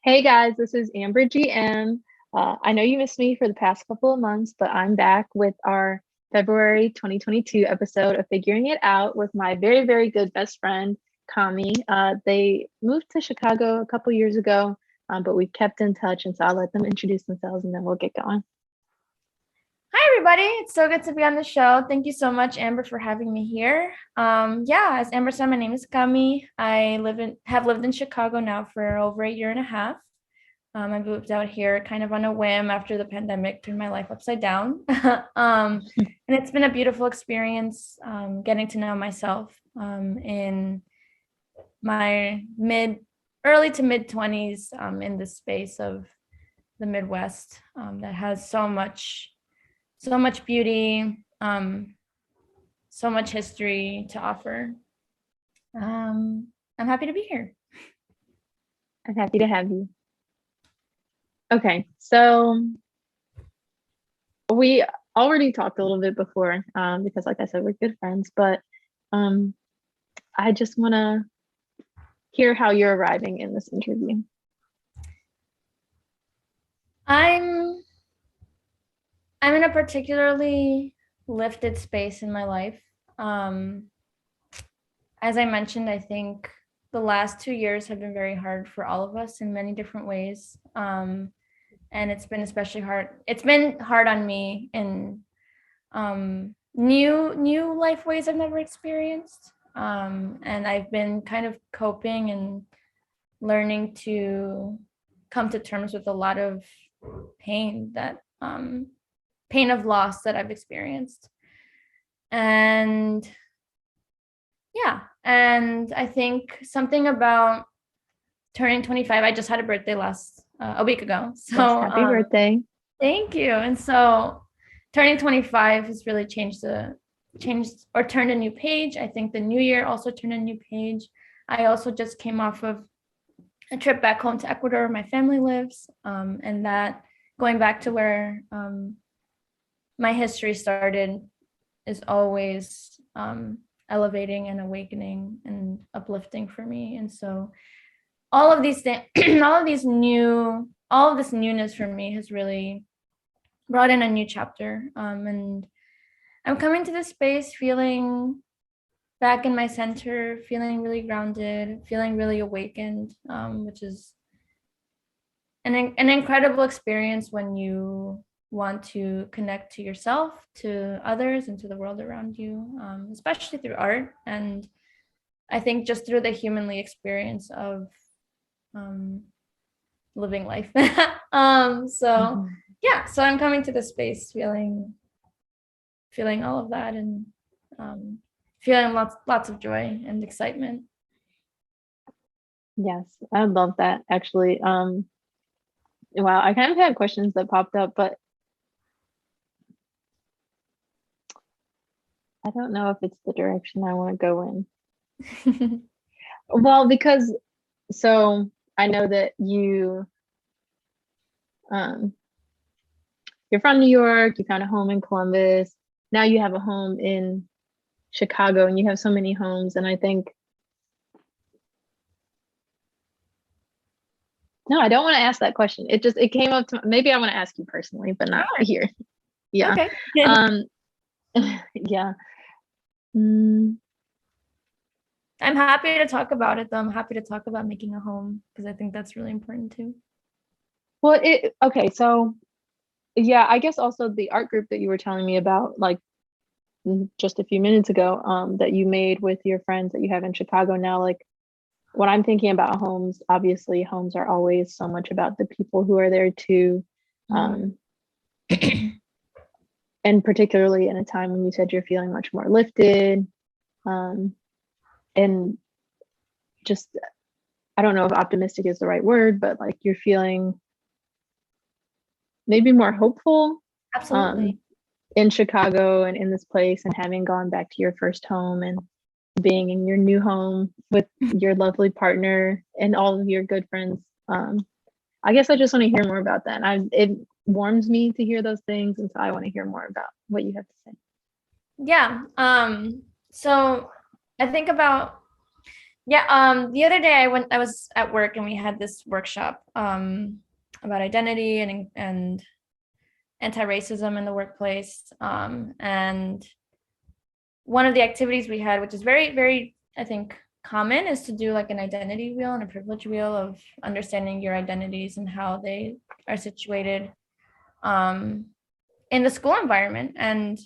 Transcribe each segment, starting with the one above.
Hey guys, this is Amber GM. I know you missed me for the past couple of months, but I'm back with our February 2022 episode of Figuring It Out with my very, very good best friend, Cami. They moved to Chicago a couple years ago, but we've kept in touch, and so I'll let them introduce themselves and then we'll get going. Hi, everybody. It's so good to be on the show. Thank you so much, Amber, for having me here. As Amber said, my name is Cami. I have lived in Chicago now for over a year and a half. I moved out here kind of on a whim after the pandemic turned my life upside down. And it's been a beautiful experience getting to know myself in my early to mid 20s in this space of the Midwest that has so much beauty, so much history to offer. I'm happy to be here. I'm happy to have you. Okay, so we already talked a little bit before, because like I said, we're good friends, but um, I just want to hear how you're arriving in this interview. I'm I'm in a particularly lifted space in my life. Um, as I mentioned, I think the last 2 years have been very hard for all of us in many different ways. And it's been especially hard. It's been hard on me in new life ways I've never experienced. And I've been kind of coping and learning to come to terms with a lot of pain that pain of loss that I've experienced. And yeah, and I think something about turning 25. I just had a birthday a week ago. Yes, happy birthday. Thank you. And so turning 25 has really changed or turned a new page. I think the new year also turned a new page. I also just came off of a trip back home to Ecuador where my family lives, and that going back to where my history started is always elevating and awakening and uplifting for me. And so all of these things, all of this newness for me has really brought in a new chapter. And I'm coming to this space feeling back in my center, feeling really grounded, feeling really awakened, which is an incredible experience when you want to connect to yourself, to others, and to the world around you, especially through art. And I think just through the humanly experience of living life. So Mhm. yeah, so I'm coming to this space feeling all of that and feeling lots of joy and excitement. Yes, I love that actually. Wow, I kind of had questions that popped up, but I don't know if it's the direction I want to go in. Well, because so I know that um you're from New York, you found a home in Columbus. Now you have a home in Chicago and you have so many homes, and I think no, I don't want to ask that question. It came up to maybe I want to ask you personally, but not Sure. here. Yeah. Okay. Um yeah. Mm, I'm happy to talk about it though. I'm happy to talk about making a home because I think that's really important too. well, it okay, so yeah, I guess also the art group that you were telling me about, like just a few minutes ago, that you made with your friends that you have in Chicago now, like when I'm thinking about homes, obviously homes are always so much about the people who are there too. Mm-hmm. Um, and particularly in a time when you said you're feeling much more lifted, um, and just I don't know if optimistic is the right word, but like you're feeling maybe more hopeful Absolutely. um, in Chicago and in this place, and having gone back to your first home and being in your new home with your lovely partner and all of your good friends. I guess I just want to hear more about that. It warms me to hear those things, and so I want to hear more about what you have to say. Yeah. So I think about Yeah, the other day I was at work and we had this workshop about identity and anti-racism in the workplace. And one of the activities we had, which is very, very, I think, common, is to do like an identity wheel and a privilege wheel of understanding your identities and how they are situated um, in the school environment, and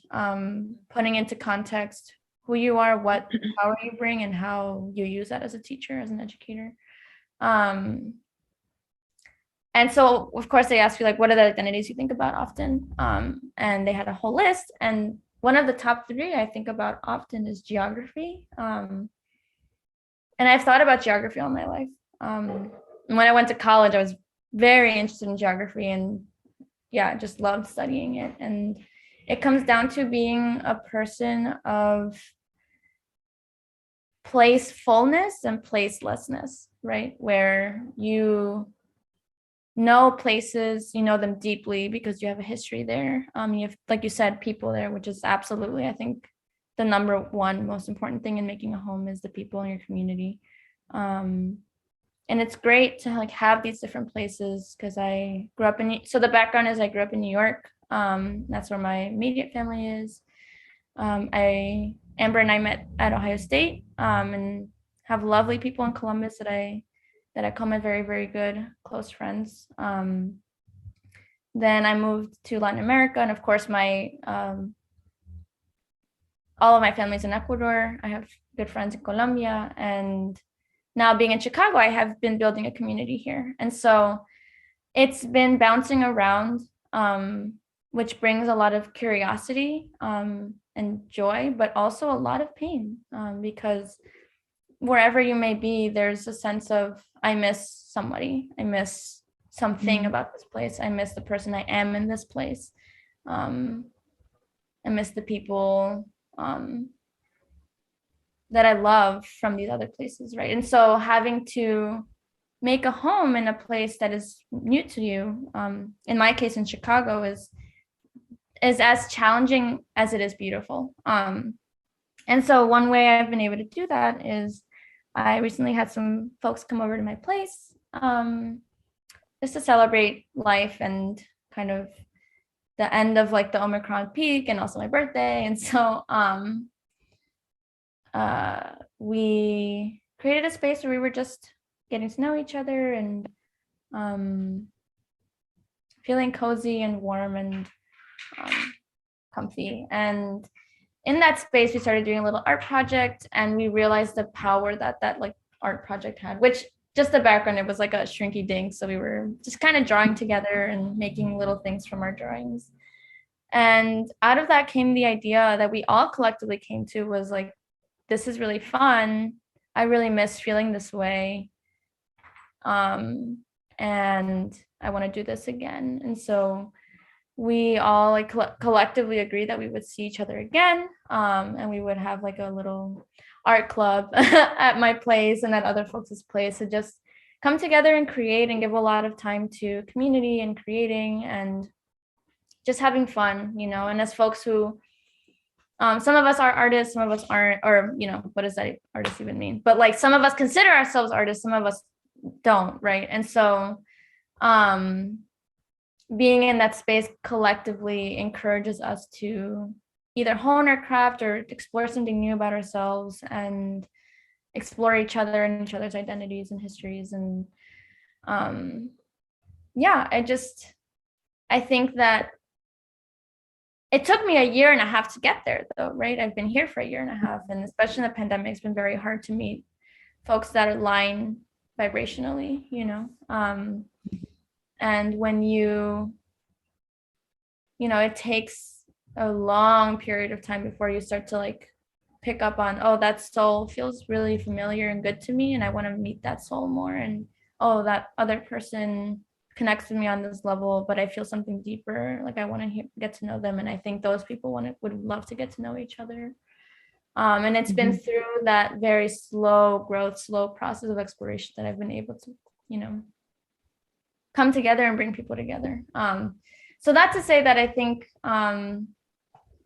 putting into context who you are, what power you bring, and how you use that as a teacher, as an educator. Um, and so, of course, they ask you like, what are the identities you think about often? And they had a whole list, and one of the top three I think about often is geography. And I've thought about geography all my life. When I went to college, I was very interested in geography, and yeah, just loved studying it. And it comes down to being a person of placefulness and placelessness, right? Where you know places, you know them deeply because you have a history there. You have, like you said, people there, which is absolutely, I think, the number one most important thing in making a home is the people in your community. And it's great to like have these different places because I grew up in, so the background is I grew up in New York. That's where my immediate family is. Amber and I met at Ohio State, and have lovely people in Columbus that I call my very, very good close friends. Then I moved to Latin America, and of course my all of my family's in Ecuador. I have good friends in Colombia, and now being in Chicago, I have been building a community here. And so it's been bouncing around, which brings a lot of curiosity and joy, but also a lot of pain, because wherever you may be, there's a sense of, I miss somebody, I miss something about this place, I miss the person I am in this place, I miss the people that I love from these other places, right? And so having to make a home in a place that is new to you, in my case in Chicago, is as challenging as it is beautiful. And so one way I've been able to do that is I recently had some folks come over to my place, just to celebrate life and kind of the end of like the Omicron peak and also my birthday. And so we created a space where we were just getting to know each other and feeling cozy and warm and comfy. And in that space, we started doing a little art project, and we realized the power that like art project had, which, just the background, it was like a shrinky dink. So we were just kind of drawing together and making little things from our drawings. And out of that came the idea that we all collectively came to, was like, this is really fun. I really miss feeling this way. And I want to do this again. And so we all like collectively agreed that we would see each other again, and we would have like a little art club at my place and at other folks' place to just come together and create and give a lot of time to community and creating and just having fun, you know. And as folks who some of us are artists, some of us aren't, or you know, what does that artist even mean? But like some of us consider ourselves artists, some of us don't, right? And so being in that space collectively encourages us to either hone our craft or explore something new about ourselves and explore each other and each other's identities and histories. And yeah, I think that it took me a year and a half to get there though, right? I've been here for a year and a half, and especially in the pandemic, it's been very hard to meet folks that align vibrationally, you know. And when you know, it takes a long period of time before you start to like pick up on, oh, that soul feels really familiar and good to me, and I want to meet that soul more. And oh, that other person connects with me on this level, but I feel something deeper, like I want to get to know them. And I think those people would love to get to know each other. And it's been through that very slow growth, slow process of exploration that I've been able to, you know, come together and bring people together. So that to say that I think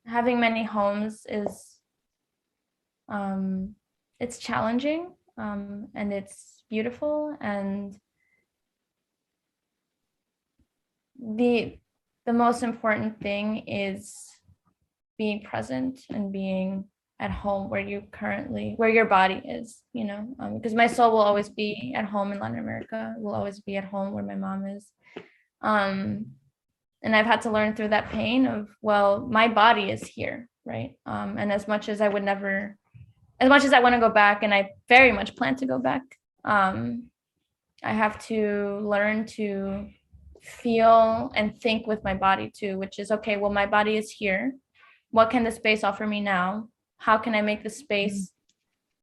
having many homes is it's challenging, and it's beautiful. And the most important thing is being present and being at home where your body is, because my soul will always be at home in Latin America, will always be at home where my mom is. And I've had to learn through that pain of, well, my body is here, right? And as much as I want to go back, and I very much plan to go back, I have to learn to feel and think with my body too, which is, okay, well, my body is here. What can the space offer me now? How can I make the space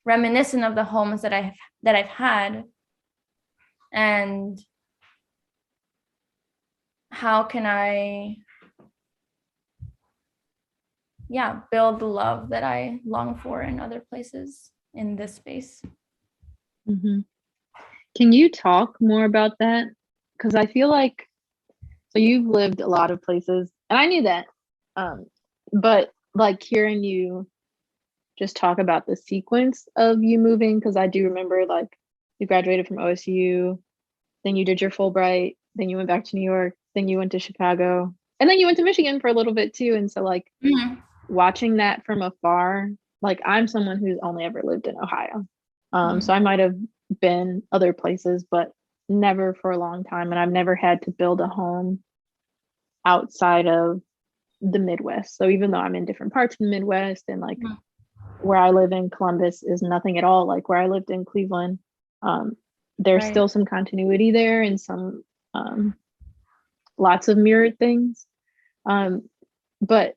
reminiscent of the homes that I've had? And how can I, build the love that I long for in other places in this space? Mm-hmm. Can you talk more about that? Because I feel like, so you've lived a lot of places, and I knew that, but like hearing you just talk about the sequence of you moving, because I do remember like you graduated from OSU, then you did your Fulbright, then you went back to New York, then you went to Chicago, and then you went to Michigan for a little bit too. And so like watching that from afar, like I'm someone who's only ever lived in Ohio. So I might have been other places, but never for a long time. And I've never had to build a home outside of the Midwest. So even though I'm in different parts of the Midwest, and like where I live in Columbus is nothing at all like where I lived in Cleveland, there's still some continuity there and some lots of mirrored things. But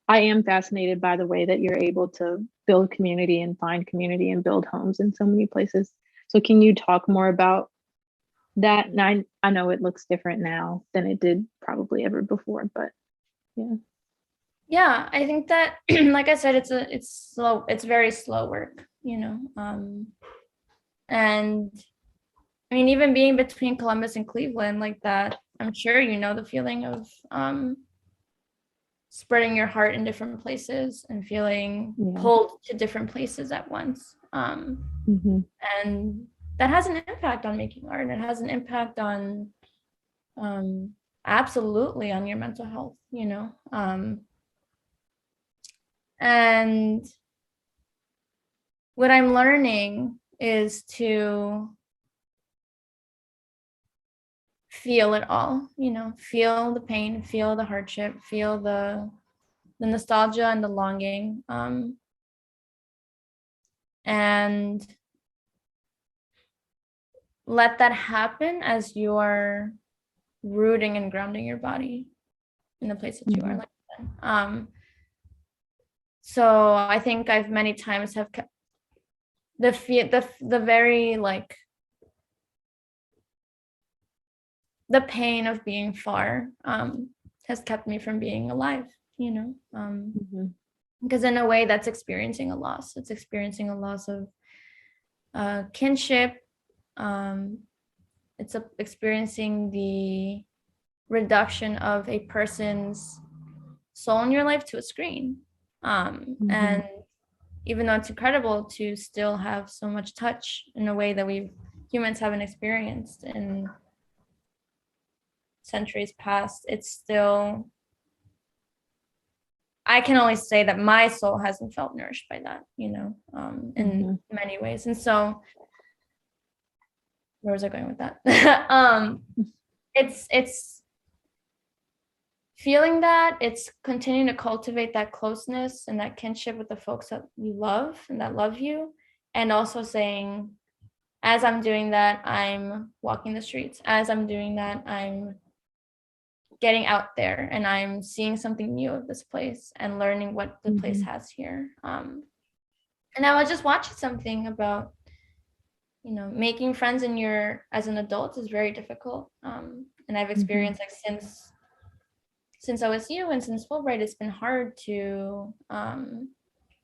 I am fascinated by the way that you're able to build community and find community and build homes in so many places. So can you talk more about that? And I know it looks different now than it did probably ever before, but yeah. Yeah, I think that, like I said, it's slow. It's very slow work, and I mean, even being between Columbus and Cleveland like that, I'm sure you know the feeling of spreading your heart in different places and feeling pulled to different places at once. And that has an impact on making art. It has an impact on absolutely on your mental health, and what I'm learning is to feel it all, feel the pain, feel the hardship, feel the nostalgia and the longing, and let that happen as you're rooting and grounding your body in the place that you are. So I think I've many times have kept the very like the pain of being far has kept me from being alive, because in a way that's experiencing a loss. It's experiencing a loss of kinship. It's experiencing the reduction of a person's soul in your life to a screen. And even though it's incredible to still have so much touch in a way that we humans haven't experienced in centuries past, it's still, I can only say that my soul hasn't felt nourished by that, in many ways. And so where was I going with that? It's feeling that, it's continuing to cultivate that closeness and that kinship with the folks that you love and that love you. And also saying, as I'm doing that, I'm walking the streets. As I'm doing that, I'm getting out there and I'm seeing something new of this place and learning what the place has here. And I was just watching something about, making friends as an adult is very difficult. And I've experienced like since OSU and since Fulbright, it's been hard to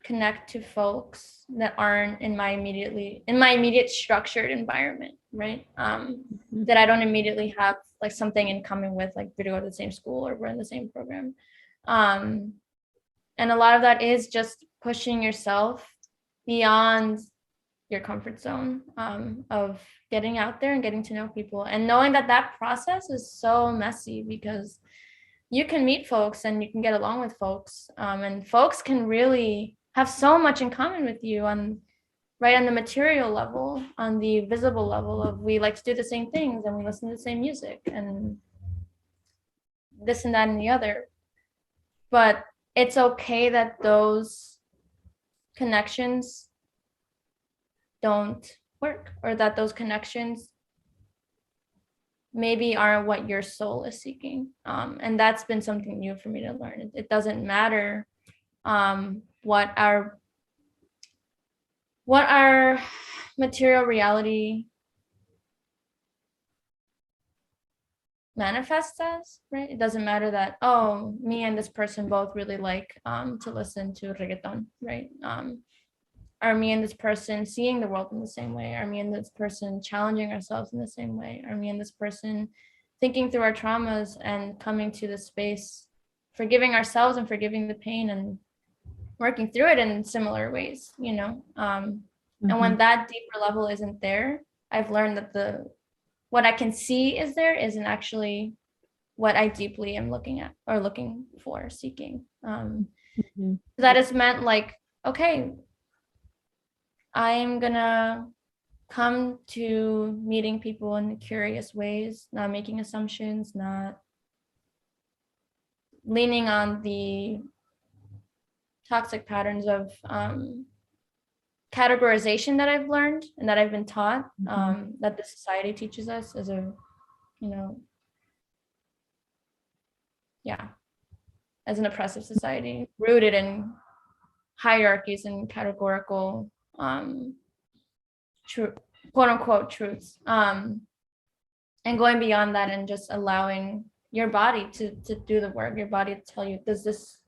connect to folks that aren't in my immediate structured environment, right? That I don't immediately have like something in common with, like we go to the same school or we're in the same program. And a lot of that is just pushing yourself beyond your comfort zone of getting out there and getting to know people, and knowing that that process is so messy, because you can meet folks and you can get along with folks, and folks can really have so much in common with you on right on the material level, on the visible level of we like to do the same things and we listen to the same music and this and that and the other. But it's okay that those connections don't work, or that those connections maybe aren't what your soul is seeking. And that's been something new for me to learn. It doesn't matter what our material reality manifests as, right? It doesn't matter that, oh, me and this person both really like to listen to reggaeton, right? Are me and this person seeing the world in the same way? Are me and this person challenging ourselves in the same way? Are me and this person thinking through our traumas and coming to the space, forgiving ourselves and forgiving the pain and working through it in similar ways, you know? And when that deeper level isn't there, I've learned that what I can see is there isn't actually what I deeply am looking at or looking for, seeking. That has meant like, okay, I'm gonna come to meeting people in curious ways, not making assumptions, not leaning on the toxic patterns of categorization that I've learned and that I've been taught, that the society teaches us as a, you know, as an oppressive society rooted in hierarchies and categorical quote unquote truths, and going beyond that and just allowing your body to do the work, your body to tell you, is this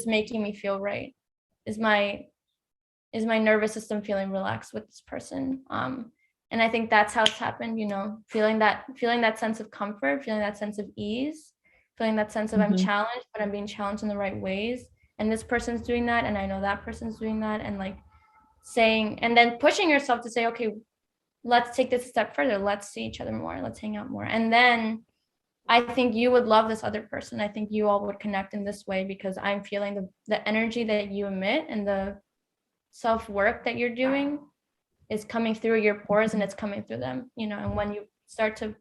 making me feel right? Is my nervous system feeling relaxed with this person? And I think that's how it's happened, you know, feeling that sense of comfort, feeling that sense of ease, feeling that sense of I'm challenged, but I'm being challenged in the right ways. And this person's doing that, and I know that person's doing that, and like saying, and then pushing yourself to say, okay, let's take this a step further. Let's see each other more. Let's hang out more. And then I think you would love this other person. I think you all would connect in this way, because I'm feeling the energy that you emit and the self-work that you're doing is coming through your pores, and it's coming through them, you know. And when you start to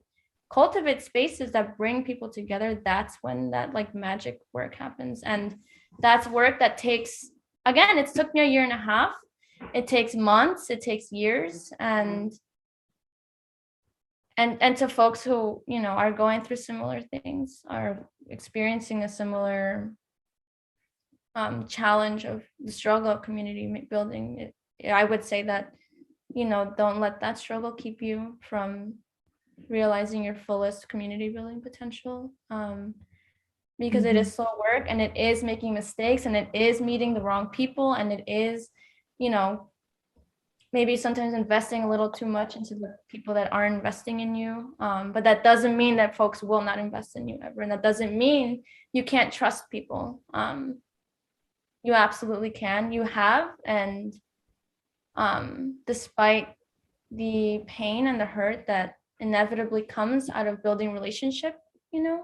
cultivate spaces that bring people together, that's when that like magic work happens. And that's work that takes, again, it took me 1.5 years. It takes months, it takes years. And to folks who, you know, are going through similar things, are experiencing a similar challenge of the struggle of community building, I would say that, you know, don't let that struggle keep you from realizing your fullest community building potential, because it is slow work, and it is making mistakes, and it is meeting the wrong people, and it is, you know, maybe sometimes investing a little too much into the people that are investing in you, but that doesn't mean that folks will not invest in you ever, and that doesn't mean you can't trust people. You absolutely can. You have, and despite the pain and the hurt that inevitably comes out of building relationship, you know,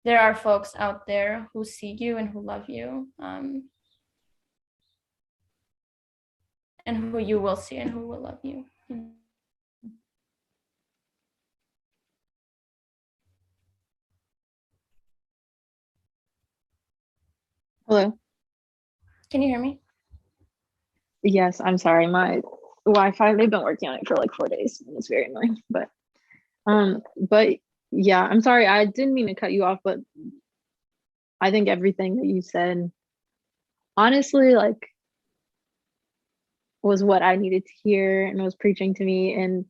there are folks out there who see you and who love you, and who you will see and who will love you. Hello. Can you hear me? Yes, I'm sorry. My Wi-Fi, they've been working on it for like 4 days, and it's very annoying. But yeah, I'm sorry. I didn't mean to cut you off, but I think everything that you said, honestly, like, was what I needed to hear and was preaching to me. And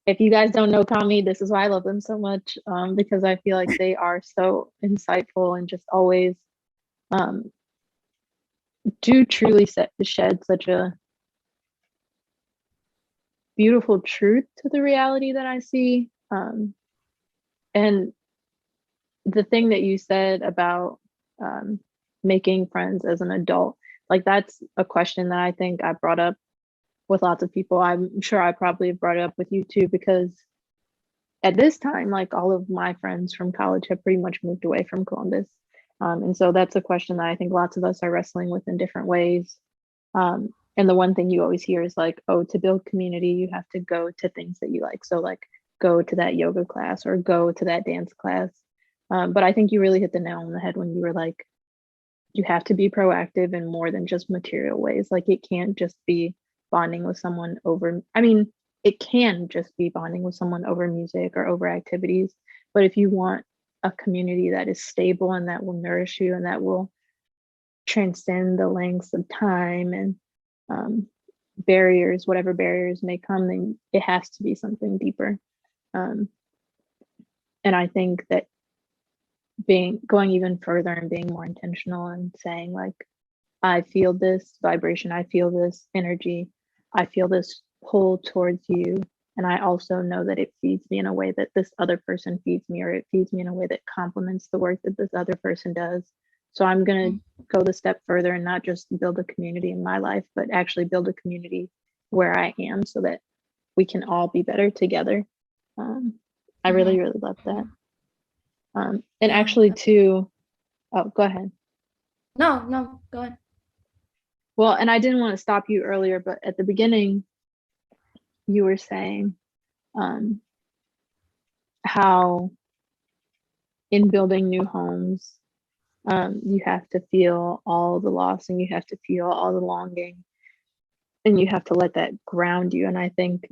if you guys don't know Cami, this is why I love them so much, because I feel like they are so insightful and just always do truly shed such a beautiful truth to the reality that I see. And the thing that you said about making friends as an adult, Like that's a question that I think I brought up with lots of people. I'm sure I probably have brought it up with you too, because at this time, like all of my friends from college have pretty much moved away from Columbus. And so that's a question that I think lots of us are wrestling with in different ways. And the one thing you always hear is like, oh, to build community, you have to go to things that you like. So like go to that yoga class or go to that dance class. But I think you really hit the nail on the head when you were like, you have to be proactive in more than just material ways. Like it can't just be bonding with someone over, I mean, it can just be bonding with someone over music or over activities. But if you want a community that is stable and that will nourish you and that will transcend the lengths of time and barriers, whatever barriers may come, then it has to be something deeper. And I think that going even further and being more intentional and saying like, I feel this vibration, I feel this energy, I feel this pull towards you. And I also know that it feeds me in a way that this other person feeds me, or it feeds me in a way that complements the work that this other person does. So I'm going to go the step further and not just build a community in my life, but actually build a community where I am so that we can all be better together. I really, really love that. And actually too, oh, go ahead. No, go ahead. Well, and I didn't want to stop you earlier, but at the beginning, you were saying how in building new homes, you have to feel all the loss and you have to feel all the longing and you have to let that ground you. And I think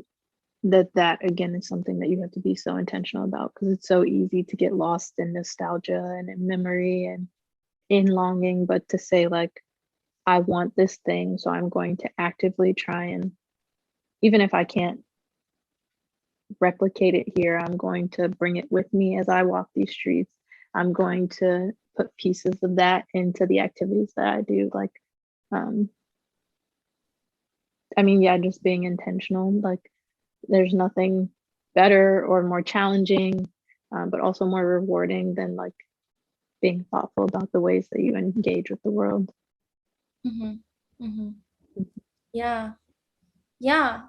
that again is something that you have to be so intentional about, because it's so easy to get lost in nostalgia and in memory and in longing, but to say like, I want this thing, so I'm going to actively try and, even if I can't replicate it here, I'm going to bring it with me as I walk these streets. I'm going to put pieces of that into the activities that I do. Like, I mean, yeah, just being intentional. Like, there's nothing better or more challenging, but also more rewarding than like being thoughtful about the ways that you engage with the world. Yeah. Yeah.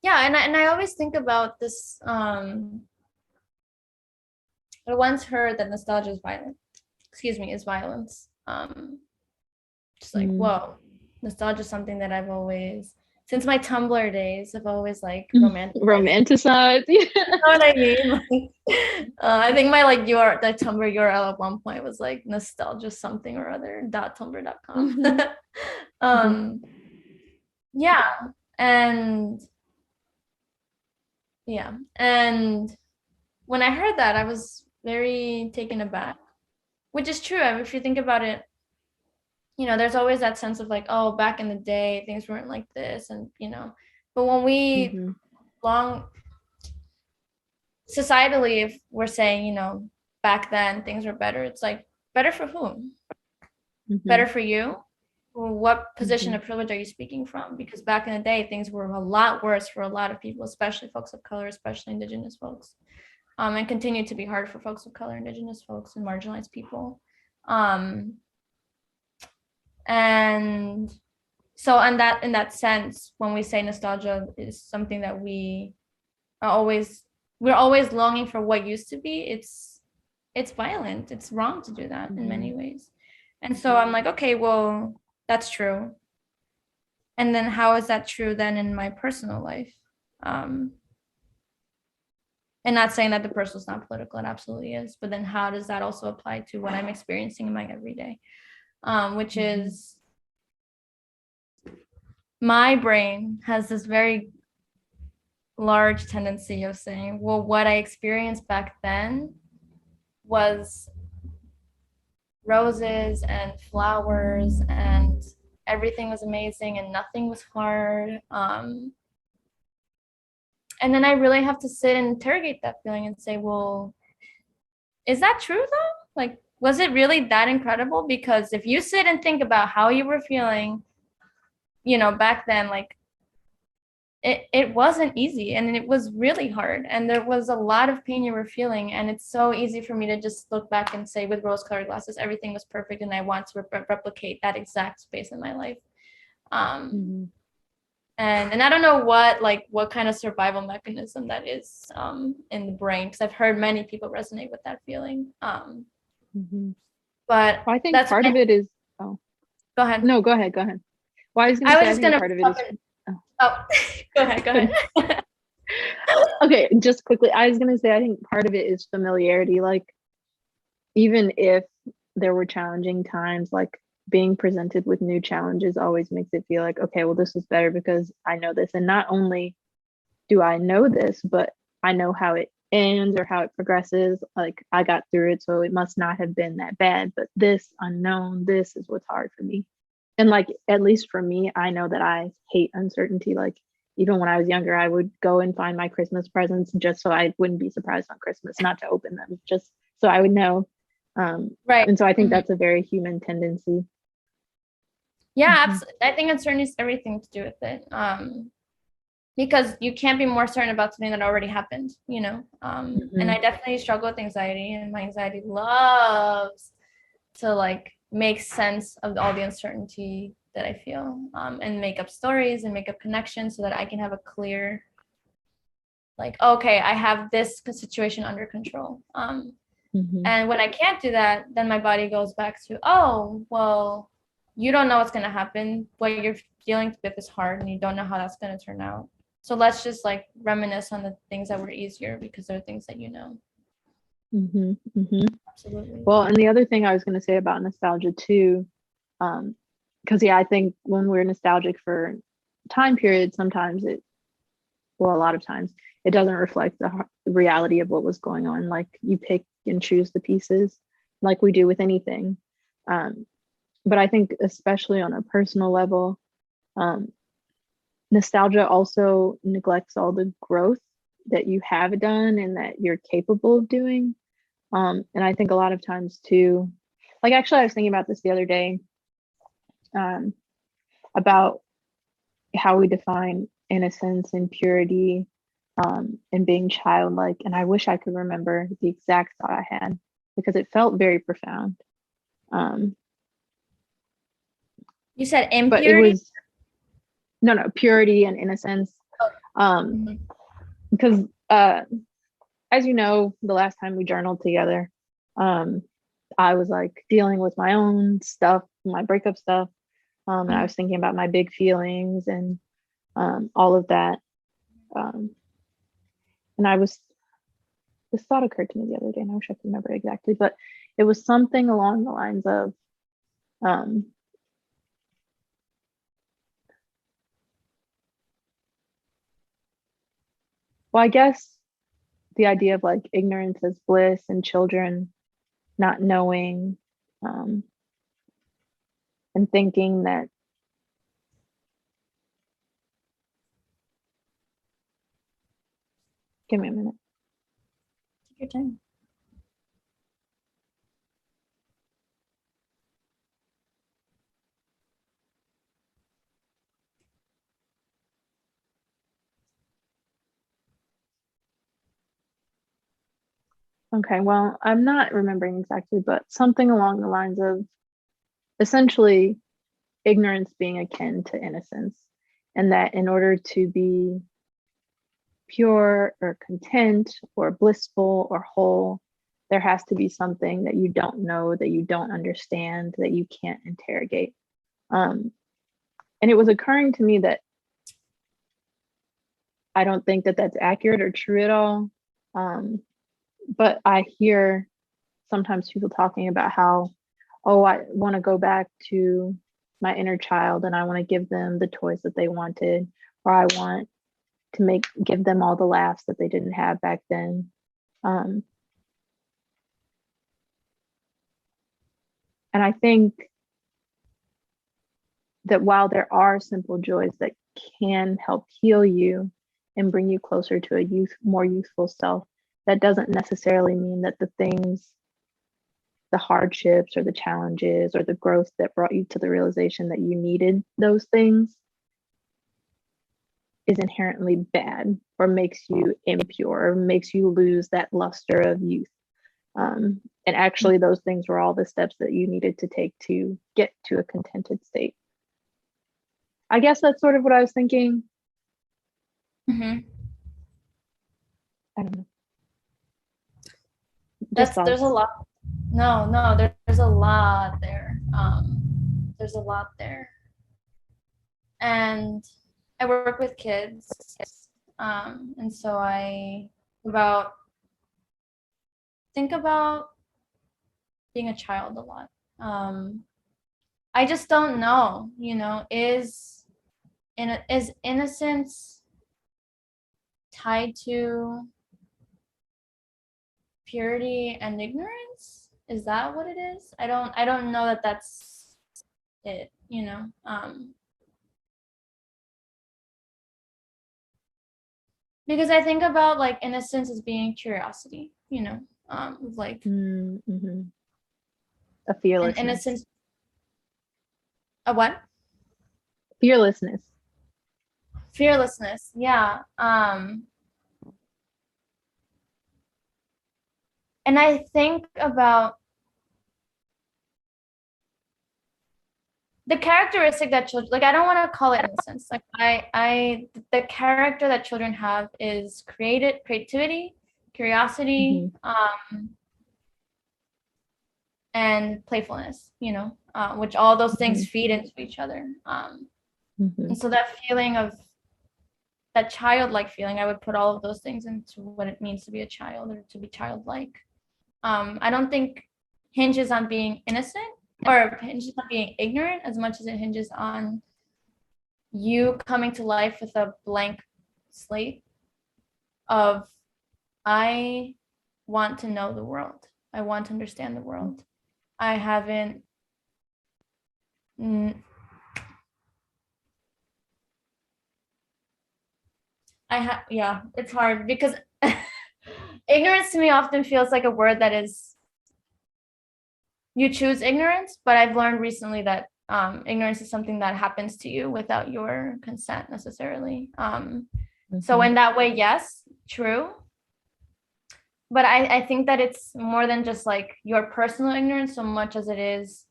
Yeah, and I always think about this. I once heard that nostalgia is violent. Excuse me, is violence. Just like, whoa, nostalgia is something that I've always, since my Tumblr days, I've always like romanticized. You know what I mean? Like, I think my like the Tumblr URL at one point was like nostalgia something or other .tumblr.com. Yeah, and when I heard that, I was very taken aback, which is true. I mean, if you think about it, you know, there's always that sense of like, oh, back in the day, things weren't like this. And, you know, but when we societally, if we're saying, you know, back then things were better, it's like, better for whom? Better for you? What position of privilege are you speaking from? Because back in the day, things were a lot worse for a lot of people, especially folks of color, especially Indigenous folks, and continue to be hard for folks of color, Indigenous folks, and marginalized people. And so in that sense, when we say nostalgia is something that we're always longing for what used to be, it's violent. It's wrong to do that in many ways. And so I'm like, okay, well, that's true. And then how is that true then in my personal life? And not saying that the personal is not political, it absolutely is. But then how does that also apply to what I'm experiencing in my everyday? Which is, my brain has this very large tendency of saying, well, what I experienced back then was roses and flowers and everything was amazing and nothing was hard. And then I really have to sit and interrogate that feeling and say, well, is that true though? Like, was it really that incredible? Because if you sit and think about how you were feeling, you know, back then, like it wasn't easy, and it was really hard, and there was a lot of pain you were feeling, and it's so easy for me to just look back and say with rose-colored glasses everything was perfect and I want to replicate that exact space in my life. Mhm. And I don't know what kind of survival mechanism that is in the brain, because I've heard many people resonate with that feeling. Mhm. But Well, I think that's part my, of it is, oh, go ahead. no, go ahead, go ahead. Well, I was going I to was say, I just think gonna part of it stop is, it. oh, Oh, go ahead. okay, just quickly, I was going to say, I think part of it is familiarity. Like, even if there were challenging times, like being presented with new challenges always makes it feel like, okay, well, this is better because I know this. And not only do I know this, but I know how it ends or how it progresses. Like I got through it, so it must not have been that bad. But this unknown, this is what's hard for me. And like, at least for me, I know that I hate uncertainty. Like, even when I was younger, I would go and find my Christmas presents just so I wouldn't be surprised on Christmas, not to open them, just so I would know. Right. And so I think Mhm. that's a very human tendency. Yeah, Mhm. absolutely. I think uncertainty has everything to do with it. Because you can't be more certain about something that already happened, you know. And I Mhm. definitely struggle with anxiety, and my anxiety loves to like make sense of all the uncertainty that I feel, and make up stories and make up connections so that I can have a clear, like, okay, I have this situation under control. Mhm. And when I can't do that, then my body goes back to, oh, well, you don't know what's going to happen. What you're dealing with is hard and you don't know how that's going to turn out. So let's just like reminisce on the things that were easier because they're things that you know. Mhm. Mhm. Absolutely. Well, and the other thing I was going to say about nostalgia too, because yeah, I think when we're nostalgic for time periods, sometimes it, well, a lot of times it doesn't reflect the reality of what was going on. Like you pick and choose the pieces, like we do with anything. Um, but I think especially on a personal level, um, nostalgia also neglects all the growth that you have done and that you're capable of doing. And I think a lot of times too, like actually, I was thinking about this the other day, um, about how we define innocence and purity, and being childlike. And I wish I could remember the exact thought I had because it felt very profound. Um, You said but it impurity? was, no, no, purity and innocence. Um, Mhm. because as you know, the last time we journaled together, um, I was like dealing with my own stuff, my breakup stuff. And I was thinking about my big feelings and all of that. Um, and this thought occurred to me the other day, and I wish I could remember it exactly, but it was something along the lines of, um, well, I guess the idea of like ignorance as bliss and children not knowing, um, and thinking that, give me a minute. Take your time. Okay, well, I'm not remembering exactly, but something along the lines of essentially ignorance being akin to innocence, and that in order to be pure or content or blissful or whole, there has to be something that you don't know, that you don't understand, that you can't interrogate. Um, and it was occurring to me that I don't think that that's accurate or true at all. Um, but I hear sometimes people talking about how, oh, I want to go back to my inner child and I want to give them the toys that they wanted, or I want to give them all the laughs that they didn't have back then. Um, and I think that while there are simple joys that can help heal you and bring you closer to a more youthful self, that doesn't necessarily mean that the things, the hardships or the challenges or the growth that brought you to the realization that you needed those things, is inherently bad or makes you impure or makes you lose that luster of youth. And actually, those things were all the steps that you needed to take to get to a contented state. I guess that's sort of what I was thinking. Mm-hmm. I don't know. There's a lot. No, there's a lot there. There's a lot there. And I work with kids. And so I think about being a child a lot. I just don't know, is innocence tied to purity and ignorance? Is that what it is? I don't know that that's it, because I think about like innocence as being curiosity, like Mm-hmm. A fearlessness. and innocence. A what? Fearlessness. Fearlessness, yeah. And I think about the characteristic that children, like, I don't want to call it innocence. Like the character that children have is creativity, curiosity, and playfulness, which all those things feed into each other. And so that feeling of that childlike feeling, I would put all of those things into what it means to be a child or to be childlike. I don't think hinges on being innocent or hinges on being ignorant as much as it hinges on you coming to life with a blank slate of, I want to know the world. I want to understand the world. I haven't yeah, it's hard because ignorance to me often feels like a word that is, you choose ignorance, but I've learned recently that ignorance is something that happens to you without your consent necessarily. So in that way, yes, true. But I think that it's more than just like your personal ignorance so much as it is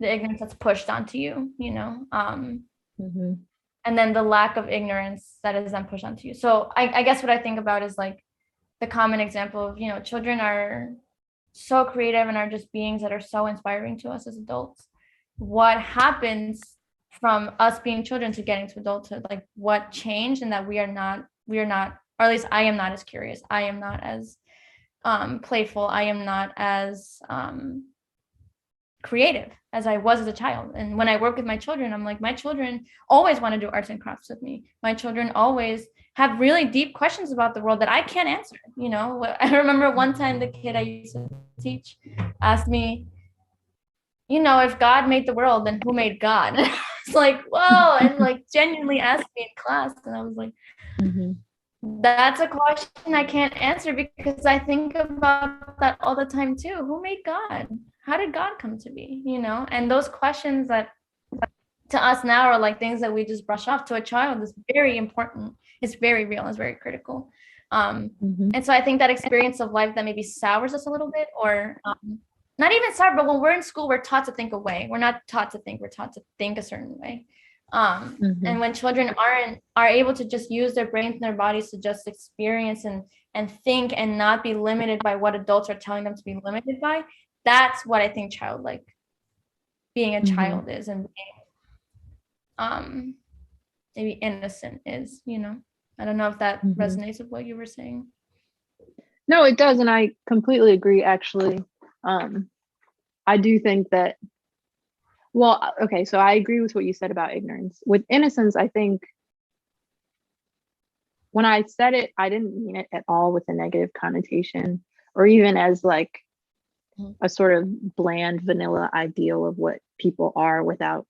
the ignorance that's pushed onto you, and then the lack of ignorance that is then pushed onto you. So I guess what I think about is like the common example of, children are so creative and are just beings that are so inspiring to us as adults. What happens from us being children to getting to adulthood? Like what changed, and that we are not, or at least I am not as curious. I am not as playful. I am not as creative as I was as a child. And when I work with my children, I'm like, my children always want to do arts and crafts with me. My children always have really deep questions about the world that I can't answer. I remember one time the kid I used to teach asked me, if God made the world, then who made God? It's like, whoa, and like genuinely asked me in class. And I was like, that's a question I can't answer, because I think about that all the time too. Who made God? How did God come to be? And those questions that to us now are like things that we just brush off. To a child is very important. It's very real. It's very critical. And so I think that experience of life that maybe sours us a little bit, or not even sour, but when we're in school, we're taught to think away. We're not taught to think. We're taught to think a certain way. And when children are able to just use their brains and their bodies to just experience and think and not be limited by what adults are telling them to be limited by, that's what I think childlike being a child is, and being maybe innocent is. I don't know if that resonates with what you were saying. No, it does, and I completely agree, actually. I do think that, well, okay, so I agree with what you said about ignorance. With innocence, I think when I said it, I didn't mean it at all with a negative connotation, or even as like a sort of bland vanilla ideal of what people are without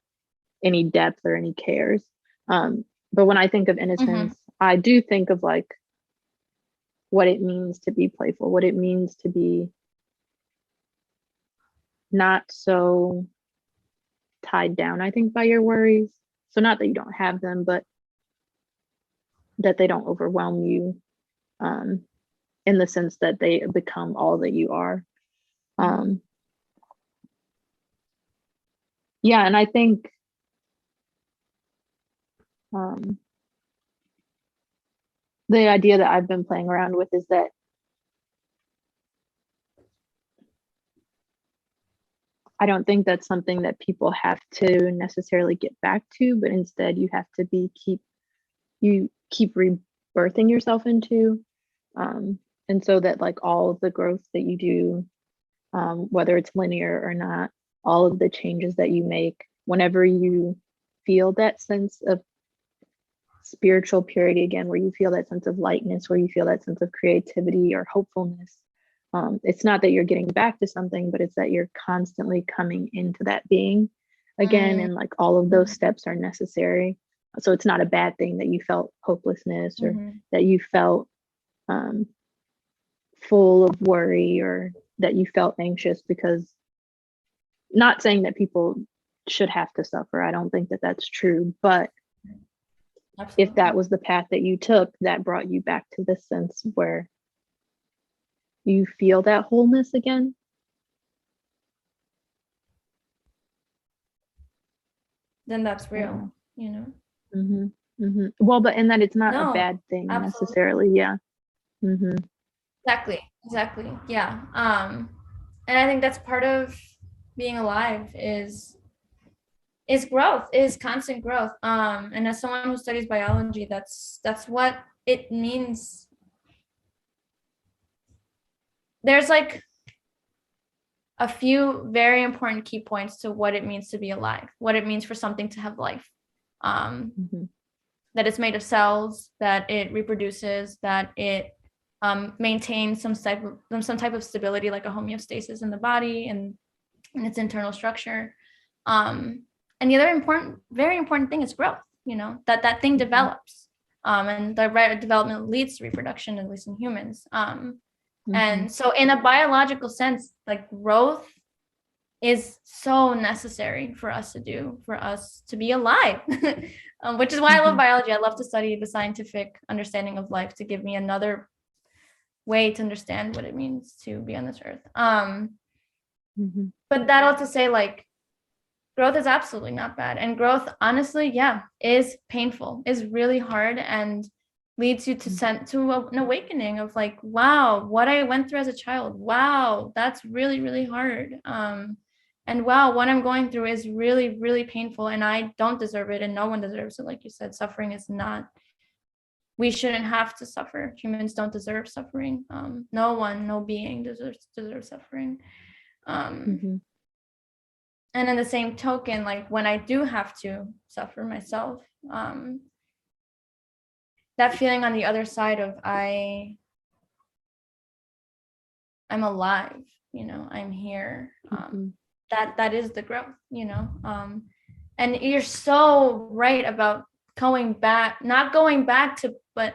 any depth or any cares. But when I think of innocence, I do think of like what it means to be playful, what it means to be not so tied down, I think, by your worries. So not that you don't have them, but that they don't overwhelm you, in the sense that they become all that you are. Yeah, and I think the idea that I've been playing around with is that I don't think that's something that people have to necessarily get back to, but instead you have to keep rebirthing yourself into. And so that like all of the growth that you do, whether it's linear or not, all of the changes that you make, whenever you feel that sense of spiritual purity again, where you feel that sense of lightness, where you feel that sense of creativity or hopefulness, it's not that you're getting back to something, but it's that you're constantly coming into that being again. And like all of those steps are necessary. So it's not a bad thing that you felt hopelessness or that you felt full of worry or that you felt anxious, because not saying that people should have to suffer. I don't think that that's true. But absolutely, if that was the path that you took, that brought you back to this sense where you feel that wholeness again, then that's real, you know? Well, but and that it's not No, a bad thing absolutely. necessarily. Yeah. Exactly. Yeah. And I think that's part of being alive is growth, is constant growth. And as someone who studies biology, that's what it means. There's like a few very important key points to what it means to be alive, what it means for something to have life. That it's made of cells, that it reproduces, that it maintains some type of stability, like a homeostasis in the body and in its internal structure. And the other very important thing is growth, you know, that thing develops. And the right development leads to reproduction, at least in humans. And so in a biological sense, like growth is so necessary for us to do, for us to be alive, which is why I love biology. I love to study the scientific understanding of life to give me another way to understand what it means to be on this earth. But that all to say, like, growth is absolutely not bad. And growth, honestly, yeah, is painful, is really hard, and leads you to an awakening of like, wow, what I went through as a child. Wow, that's really, really hard. And wow, what I'm going through is really, really painful, and I don't deserve it, and no one deserves it. Like you said, suffering is not, we shouldn't have to suffer. Humans don't deserve suffering. No one, no being deserves suffering. And in the same token, like when I do have to suffer myself, that feeling on the other side of I'm alive, you know, I'm here. That is the growth, you know. And you're so right about not going back to, but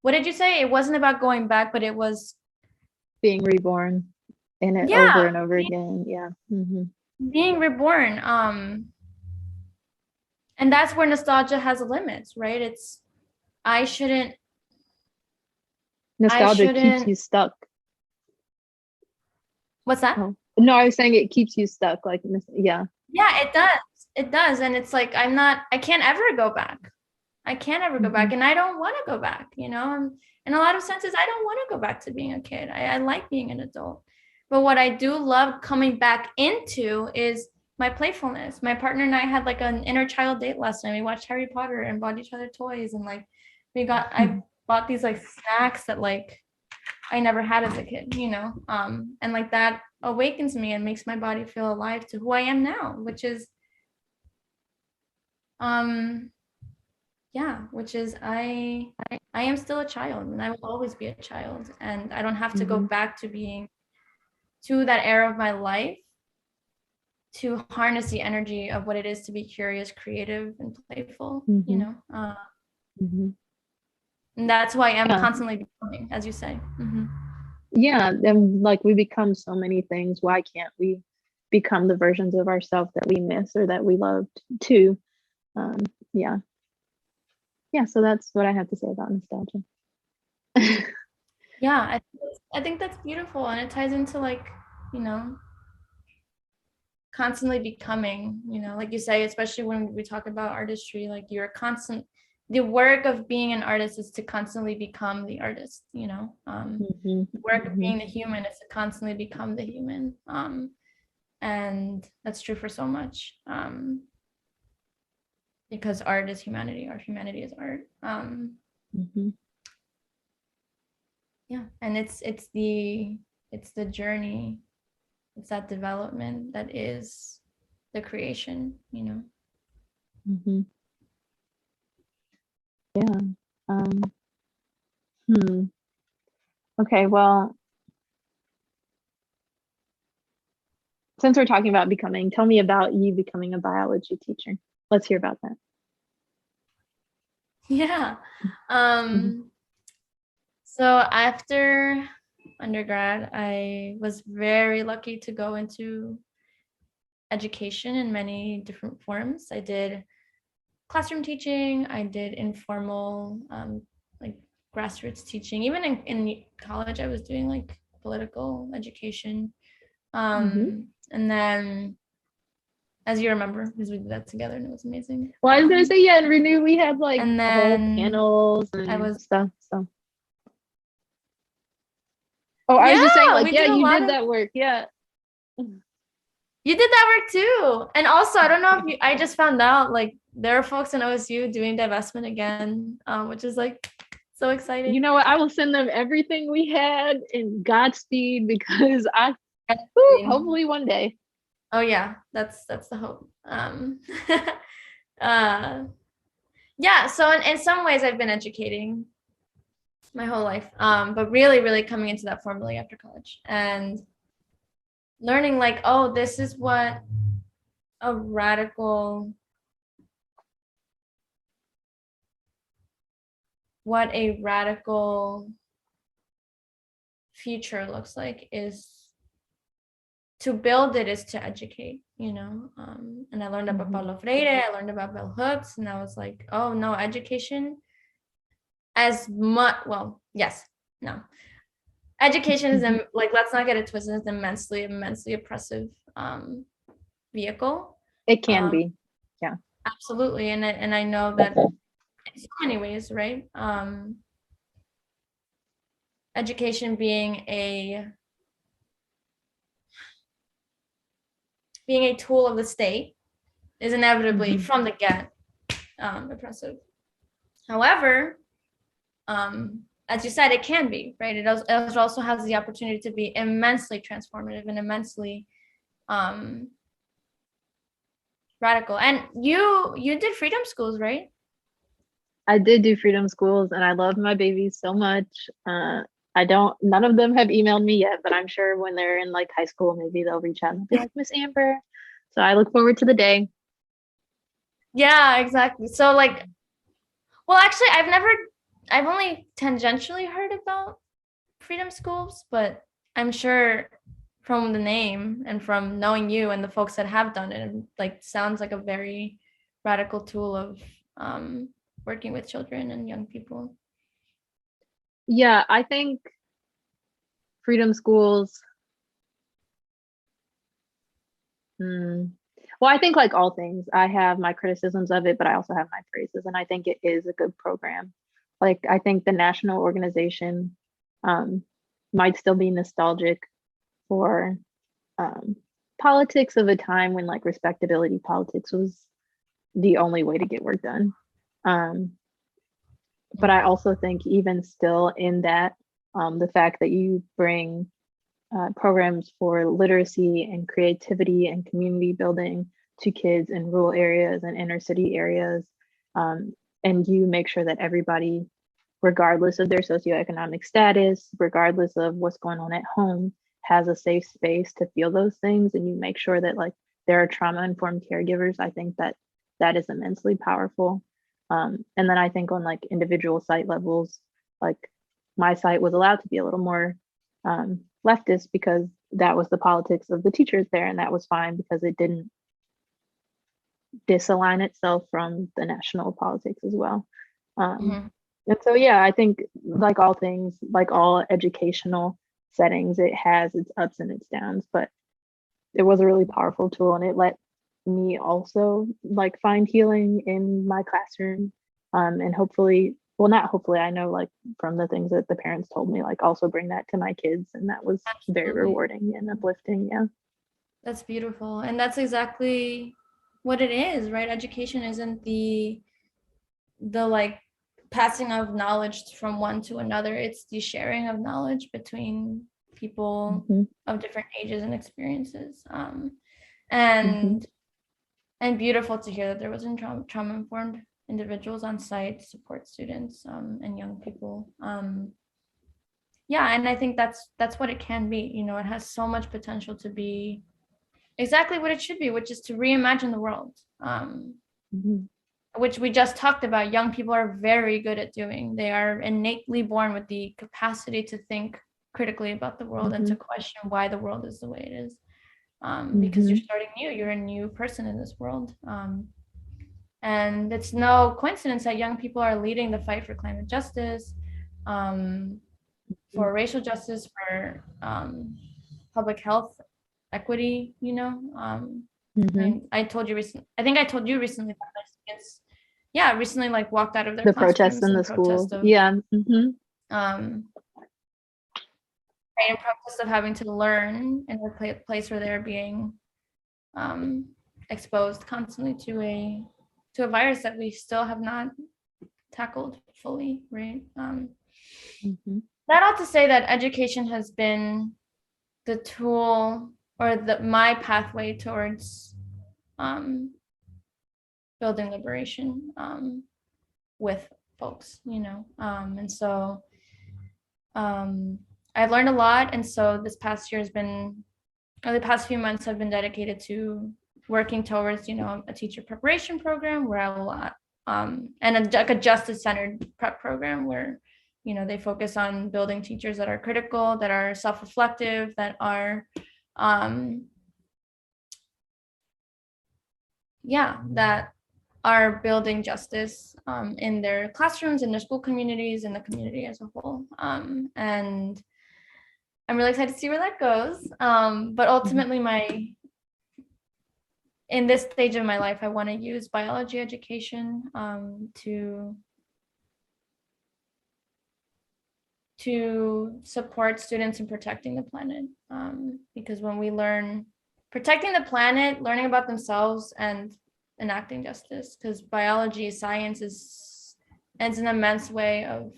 what did you say? It wasn't about going back, but it was being reborn in it over and over again. Yeah. Being reborn. And that's where nostalgia has limits, right? Nostalgia keeps you stuck. What's that? Oh. No, I was saying it keeps you stuck. Like, yeah. Yeah, it does. And it's like, I can't ever go back. And I don't want to go back, you know. And in a lot of senses, I don't want to go back to being a kid. I like being an adult. But what I do love coming back into is my playfulness. My partner and I had like an inner child date last night. We watched Harry Potter and bought each other toys, and like I bought these like snacks that like I never had as a kid, you know. And like that awakens me and makes my body feel alive to who I am now, which is I am still a child, and I will always be a child, and I don't have to go back to being to that era of my life to harness the energy of what it is to be curious, creative, and playful, you know. And that's why I'm constantly becoming, as you say. Yeah, and like we become so many things. Why can't we become the versions of ourselves that we miss or that we loved too? Yeah. yeah, so that's what I have to say about nostalgia. Yeah, I think that's beautiful, and it ties into like, you know, constantly becoming, you know, like you say, especially when we talk about artistry, like you're constant, the work of being an artist is to constantly become the artist, you know. Mhm, The work of mhm. being the human is to constantly become the human. And that's true for so much. Because art is humanity, or humanity is art. Mhm. Yeah, and it's the journey, it's that development that is the creation, you know. Mhm. Yeah. Um, hmm. Okay, well, since we're talking about becoming, tell me about you becoming a biology teacher. Let's hear about that. Yeah. Mhm. So after undergrad, I was very lucky to go into education in many different forms. I did classroom teaching, I did informal, like grassroots teaching. Even in college, I was doing like political education. Mhm. And then, as you remember, because we did that together and it was amazing. Well, I was gonna say, yeah, in Renew we had like And whole then panels I and was, stuff. So, oh, I was just saying, yeah, like, we yeah, did a you lot did of, that work. Yeah. you did that work too. And also, I don't know if you, I just found out like there are folks in OSU doing divestment again, which is like so You exciting. know what? I will send them everything we had in Godspeed because hopefully one day. Oh yeah, that's the hope. uh, yeah. So in some ways, I've been educating my whole life, but really, really coming into that formally after college and learning like, oh, this is a radical, what a radical future looks like is to build it is to educate, you know. And I learned about Mhm. Paulo Freire, I learned about bell hooks, and I was like, oh no, education as much, well, yes, no, education is like, let's not get it twisted, it's immensely oppressive vehicle. It can um be. Yeah. Absolutely, and I know that in so many ways, right? Education being a tool of the state is inevitably Mhm. from the get oppressive. However, as you said, it can be, right? It also has the opportunity to be immensely transformative and immensely um, radical. And you did freedom schools, right? I did do freedom schools and I love my babies so much. I don't, none of them have emailed me yet, but I'm sure when they're in like high school, maybe they'll reach out and be like, Miss Amber. So I look forward to the day. Yeah, exactly. So like, well, actually, I've only tangentially heard about freedom schools, but I'm sure from the name and from knowing you and the folks that have done it, it like sounds like a very radical tool of um, working with children and young people. Yeah, I think freedom schools, hmm, well, I think like all things, I have my criticisms of it, but I also have my praises. And I think it is a good program. Like, I think the national organization um, might still be nostalgic for um, politics of a time when like respectability politics was the only way to get work done. Um, but I also think even still in that, the fact that you bring programs for literacy and creativity and community building to kids in rural areas and inner city areas, um, and you make sure that everybody, regardless of their socioeconomic status, regardless of what's going on at home, has a safe space to feel those things, and you make sure that like there are trauma informed caregivers. I think that that is immensely powerful. And then I think on like individual site levels, like my site was allowed to be a little more leftist because that was the politics of the teachers there, and that was fine because it didn't disalign itself from the national politics as well. Um, Mhm. and so, yeah, I think like all things, like all educational settings, it has its ups and its downs, but it was a really powerful tool and it let me also like find healing in my classroom. And hopefully, well, not hopefully, I know like from the things that the parents told me, like also bring that to my kids. And that was very Absolutely. rewarding and uplifting. Yeah. That's beautiful. And that's exactly what it is, right? Education isn't the like passing of knowledge from one to another. It's the sharing of knowledge between people Hmm. of different ages and experiences. Hmm. And beautiful to hear that there was trauma informed individuals on site to support students and young people. Yeah, and I think that's what it can be. You know, it has so much potential to be exactly what it should be, which is to reimagine the world. Hmm. Which we just talked about, young people are very good at doing. They are innately born with the capacity to think critically about the world and Hmm. to question why the world is the way it is. Because you're Hmm. starting new, you're a new person in this world. And it's no coincidence that young people are leading the fight for climate justice, um, for racial justice, for public health equity, you know. Hmm. I told you recently, I think I told you recently that my students, yeah, recently like walked out of their The protests classrooms in in the school. protest of, Yeah. Hmm. um, right, in protest of having to learn in a place where they're being um, exposed constantly to a virus that we still have not tackled fully, right? Hmm. That ought to say that education has been the tool or my pathway towards um, building liberation with folks, you know. And so I've learned a lot. And so this past year has been, or the past few months have been dedicated to working towards, you know, a teacher preparation program where I will, and like a justice centered prep program where, you know, they focus on building teachers that are critical, that are self reflective, that are, um, yeah, that are building justice in their classrooms, in their school communities, in the community as a whole. And I'm really excited to see where that goes. But ultimately, in this stage of my life, I want to use biology education to support students in protecting the planet. Because when we learn protecting the planet, learning about themselves, and enacting justice, because biology, science is an immense way of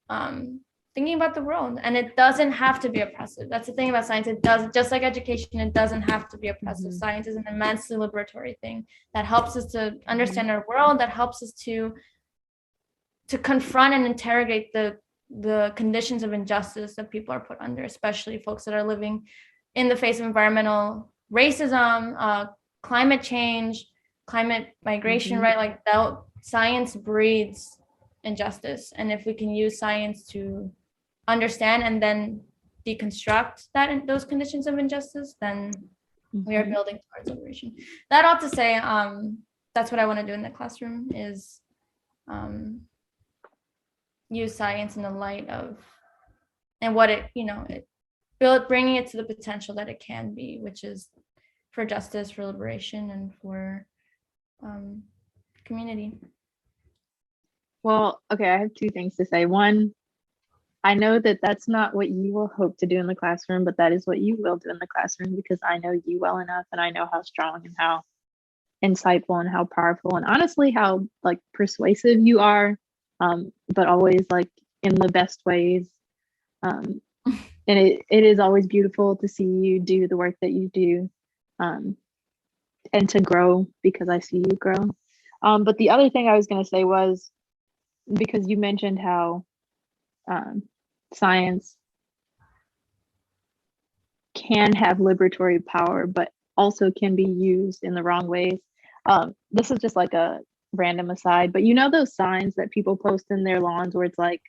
um, thinking about the world, and it doesn't have to be oppressive. That's the thing about science. It does, just like education, it doesn't have to be oppressive. Hmm. Science is an immensely liberatory thing that helps us to Hmm. understand our world, that helps us to confront and interrogate the conditions of injustice that people are put under, especially folks that are living in the face of environmental racism, climate change, climate migration, Hmm. right? Like that, science breeds injustice, and if we can use science to understand and then deconstruct those conditions of injustice, then we are Hmm. building towards liberation. That ought to say, that's what I want to do in the classroom is um, use science in the light of and what it, you know, it bringing it to the potential that it can be, which is for justice, for liberation, and for um, community. Well, okay, I have two things to say. One, I know that that's not what you will hope to do in the classroom, but that is what you will do in the classroom because I know you well enough and I know how strong and how insightful and how powerful and honestly how like persuasive you are, but always like in the best ways. Um, and it is always beautiful to see you do the work that you do, um, and to grow because I see you grow. But the other thing I was going to say was because you mentioned how um, science can have liberatory power, but also can be used in the wrong ways. This is just like a random aside, but you know those signs that people post in their lawns where it's like,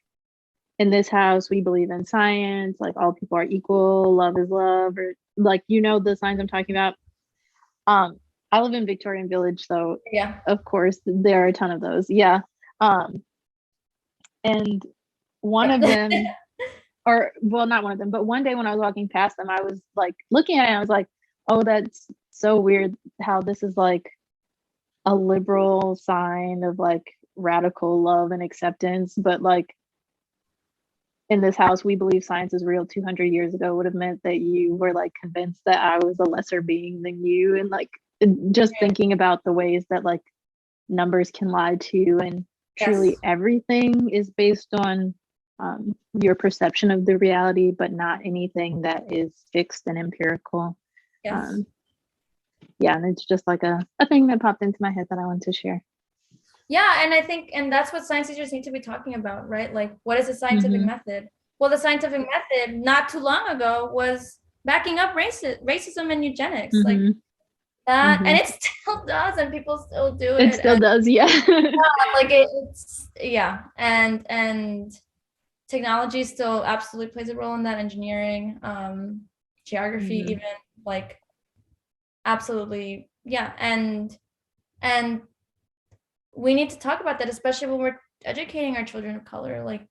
in this house, we believe in science, like all people are equal, love is love, or like, you know, the signs I'm talking about. Um, I live in Victorian Village, so Yeah. of course there are a ton of those. Yeah. And one of them, or well, not one of them, but one day when I was walking past them, I was like looking at it and I was like, oh, that's so weird how this is like a liberal sign of like radical love and acceptance, but like in this house we believe science is real 200 years ago would have meant that you were like convinced that I was a lesser being than you. And like just thinking about the ways that like numbers can lie to you, and truly Yes. everything is based on your perception of the reality, but not anything that is fixed and empirical. Yes. Yeah, and it's just like a thing that popped into my head that I wanted to share. Yeah, and I think, and that's what science teachers need to be talking about, right? Like, what is a scientific method? Well, the scientific method not too long ago was backing up racism and eugenics, like that, and it still does, and people still do it. It still does, yeah. Like it's and technology still absolutely plays a role in that. Engineering, geography, even, like, absolutely, yeah, and we need to talk about that, especially when we're educating our children of color. Like,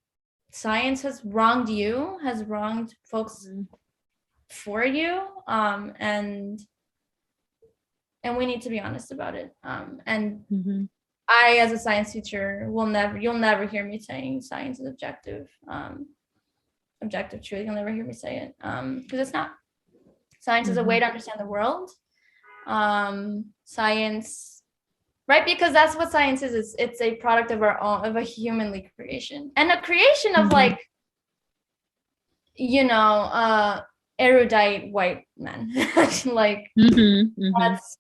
science has wronged you, has wronged folks for you, and we need to be honest about it. And I, as a science teacher, you'll never hear me saying science is objective truth. You'll never hear me say it, because it's not. Science is a way to understand the world. Science, right? Because that's what science is. It's a product of our own, of a humanly creation, and a creation of like, erudite white men. Like, that's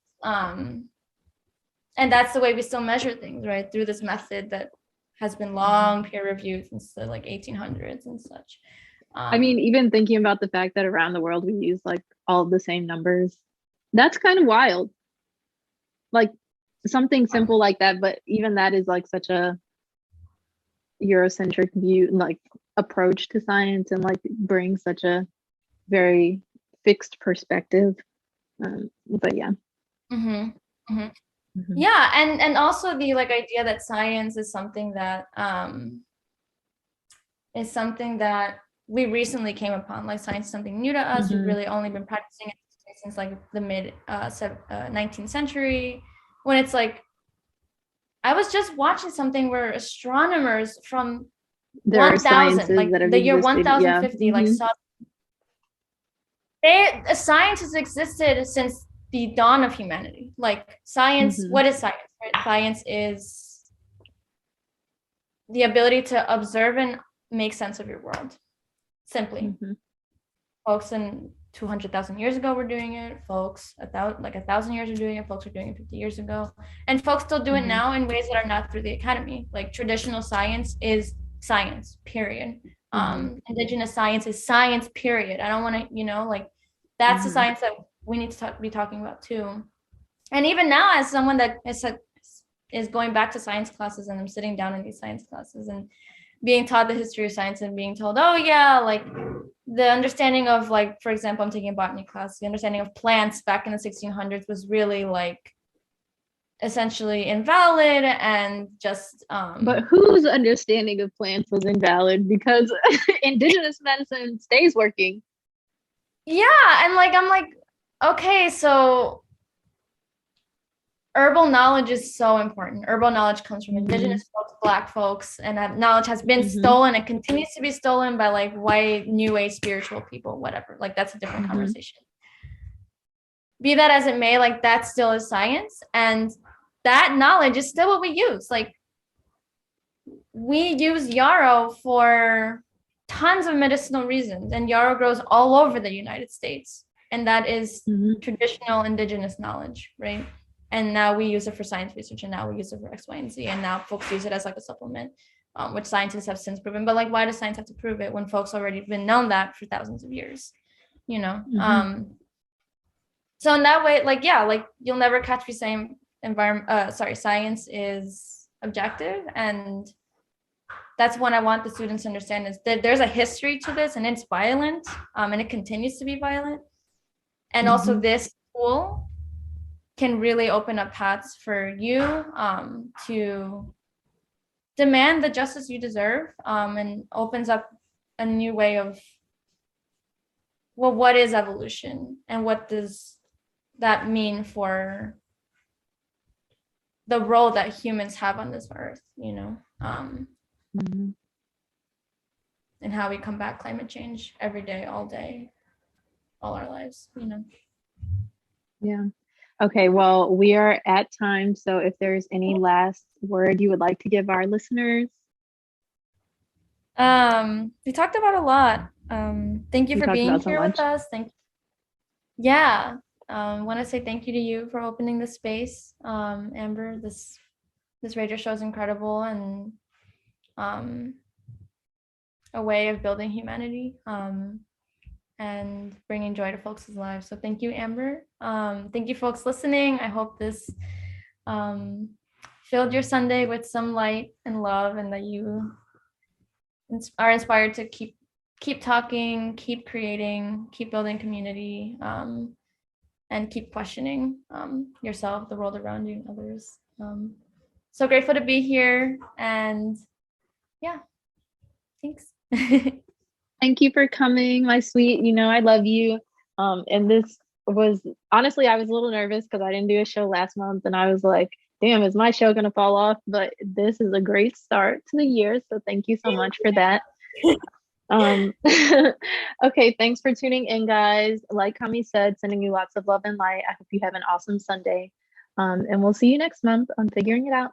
and that's the way we still measure things, right? Through this method that has been long peer reviewed since the like 1800s and such. I mean, even thinking about the fact that around the world we use like all of the same numbers, that's kind of wild. Like something simple like that, but even that is like such a Eurocentric view, like approach to science, and like brings such a very fixed perspective. But yeah. Yeah, and also the like idea that science is something that we recently came upon. Like, science is something new to us. We've really only been practicing it since like the mid 19th century, when it's like, I was just watching something where astronomers from 1000, like the year 1050, like saw science has existed since the dawn of humanity. Like, science, what is science? Right? Science is the ability to observe and make sense of your world, simply. Folks in 200,000 years ago were doing it. Folks 1,000 years are doing it. Folks are doing it 50 years ago, and folks still do it now in ways that are not through the academy. Like, traditional science is science, period. Indigenous science is science, period. I don't want to, like, that's the science that we need to be talking about too. And even now, as someone that is going back to science classes, and I'm sitting down in these science classes and being taught the history of science, and being told, oh yeah, like the understanding of, like, for example, I'm taking a botany class, the understanding of plants back in the 1600s was really like essentially invalid, and just but whose understanding of plants was invalid? Because indigenous medicine stays working. Yeah, and like, I'm like, okay, so herbal knowledge is so important. Herbal knowledge comes from indigenous folks, Black folks, and that knowledge has been stolen and continues to be stolen by like white, new age spiritual people, whatever. Like, that's a different conversation. Be that as it may, like, that still is science, and that knowledge is still what we use. Like, we use yarrow for tons of medicinal reasons, and yarrow grows all over the United States, and that is traditional indigenous knowledge, right? And now we use it for science research, and now we use it for X, Y, and Z, and now folks use it as like a supplement, which scientists have since proven. But like, why does science have to prove it when folks already been known that for thousands of years, so in that way, like, yeah, like, you'll never catch me saying science is objective. And that's what I want the students to understand, is that there's a history to this, and it's violent, and it continues to be violent. And also, this tool can really open up paths for you to demand the justice you deserve, and opens up a new way of, well, what is evolution and what does that mean for the role that humans have on this earth, Mhm. and how we combat climate change every day, all day, all our lives. Yeah. Okay, well, we are at time. So if there's any last word you would like to give our listeners, We talked about a lot. Thank you we for talked being about so here with much. us. Yeah. Want to say thank you to you for opening the space. Amber, this radio show is incredible and um, a way of building humanity and bringing joy to folks' lives. So thank you, Amber. Thank you, folks listening. I hope this filled your Sunday with some light and love, and that you are inspired to keep talking, keep creating, keep building community, and keep questioning yourself, the world around you, and others. So grateful to be here, and yeah, thanks. Thank you for coming, my sweet. You know, I love you. And this was honestly, I was a little nervous because I didn't do a show last month, and I was like, damn, is my show gonna fall off? But this is a great start to the year. So thank you so much for that. Um, okay, thanks for tuning in, guys. Like Cami said, sending you lots of love and light. I hope you have an awesome Sunday. And we'll see you next month on Figuring It Out.